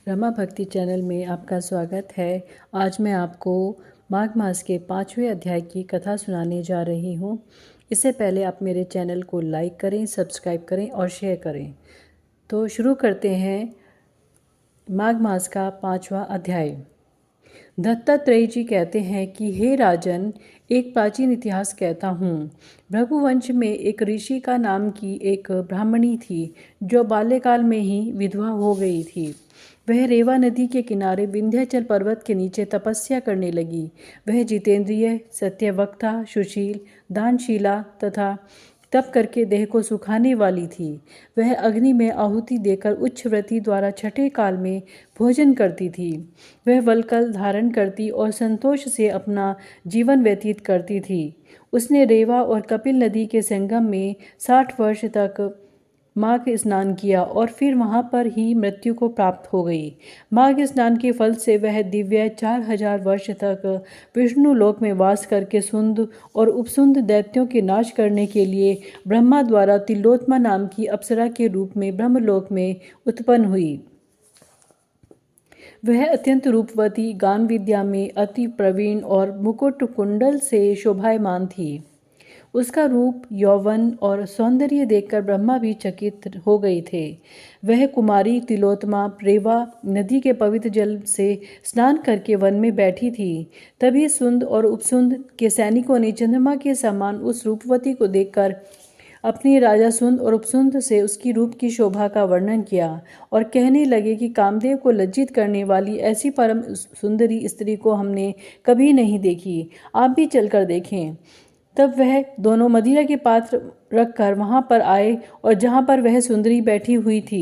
रमा भक्ति चैनल में आपका स्वागत है। आज मैं आपको माघ मास के 5वें अध्याय की कथा सुनाने जा रही हूँ। इससे पहले आप मेरे चैनल को लाइक करें, सब्सक्राइब करें और शेयर करें। तो शुरू करते हैं माघ मास का 5वां अध्याय। दत्तात्रेय जी कहते हैं कि हे राजन, एक प्राचीन इतिहास कहता हूँ। भृगुवंश में एक ऋषि का नाम की एक ब्राह्मणी थी जो बाल्यकाल में ही विधवा हो गई थी। वह रेवा नदी के किनारे विंध्याचल पर्वत के नीचे तपस्या करने लगी। वह जितेंद्रिय, सत्यवक्ता, सुशील, दानशीला तथा तप करके देह को सुखाने वाली थी। वह अग्नि में आहुति देकर उच्च व्रति द्वारा छठे काल में भोजन करती थी। वह वलकल धारण करती और संतोष से अपना जीवन व्यतीत करती थी। उसने रेवा और कपिल नदी के संगम में 60 वर्ष तक माघ स्नान किया और फिर वहाँ पर ही मृत्यु को प्राप्त हो गई। माघ स्नान के फल से वह दिव्य 4000 वर्ष तक विष्णु लोक में वास करके सुंद और उपसुंद दैत्यों के नाश करने के लिए ब्रह्मा द्वारा तिलोत्मा नाम की अप्सरा के रूप में ब्रह्मलोक में उत्पन्न हुई। वह अत्यंत रूपवती, गान विद्या में अति प्रवीण और मुकुट कुंडल से शोभायमान थी। उसका रूप, यौवन और सौंदर्य देखकर ब्रह्मा भी चकित हो गए थे। वह कुमारी तिलोत्मा रेवा नदी के पवित्र जल से स्नान करके वन में बैठी थी। तभी सुंद और उपसुंद के सैनिकों ने चंद्रमा के समान उस रूपवती को देखकर अपने राजा सुंद और उपसुंद से उसकी रूप की शोभा का वर्णन किया और कहने लगे कि कामदेव को लज्जित करने वाली ऐसी परम सुंदरी स्त्री को हमने कभी नहीं देखी। आप भी चलकर देखें। तब वह दोनों मदिरा के पात्र रखकर वहाँ पर आए और जहाँ पर वह सुंदरी बैठी हुई थी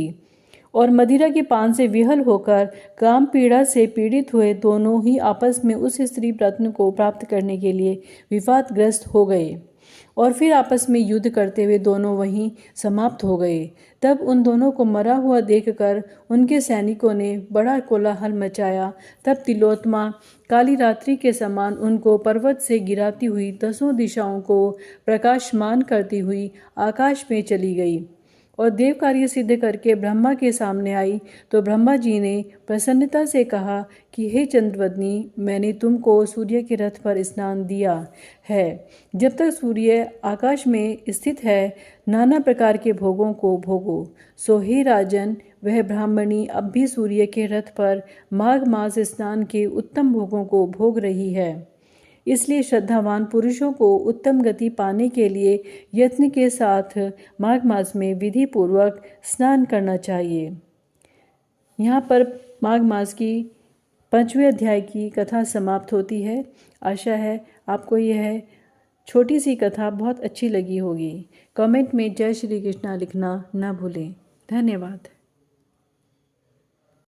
और मदिरा के पान से विहल होकर काम पीड़ा से पीड़ित हुए दोनों ही आपस में उस स्त्री रत्न को प्राप्त करने के लिए विवादग्रस्त हो गए और फिर आपस में युद्ध करते हुए दोनों वहीं समाप्त हो गए। तब उन दोनों को मरा हुआ देखकर उनके सैनिकों ने बड़ा कोलाहल मचाया। तब तिलोत्मा काली रात्रि के समान उनको पर्वत से गिराती हुई 10 दिशाओं को प्रकाशमान करती हुई आकाश में चली गई और देव कार्य सिद्ध करके ब्रह्मा के सामने आई। तो ब्रह्मा जी ने प्रसन्नता से कहा कि हे चंद्रवदनी, मैंने तुमको सूर्य के रथ पर स्नान दिया है। जब तक सूर्य आकाश में स्थित है, नाना प्रकार के भोगों को भोगो। सो हे राजन, वह ब्राह्मणी अब भी सूर्य के रथ पर माघ मास स्नान के उत्तम भोगों को भोग रही है। इसलिए श्रद्धावान पुरुषों को उत्तम गति पाने के लिए यत्न के साथ माघ मास में विधि पूर्वक स्नान करना चाहिए। यहाँ पर माघ मास की 5वें अध्याय की कथा समाप्त होती है। आशा है आपको यह छोटी सी कथा बहुत अच्छी लगी होगी। कमेंट में जय श्री कृष्णा लिखना न भूलें। धन्यवाद।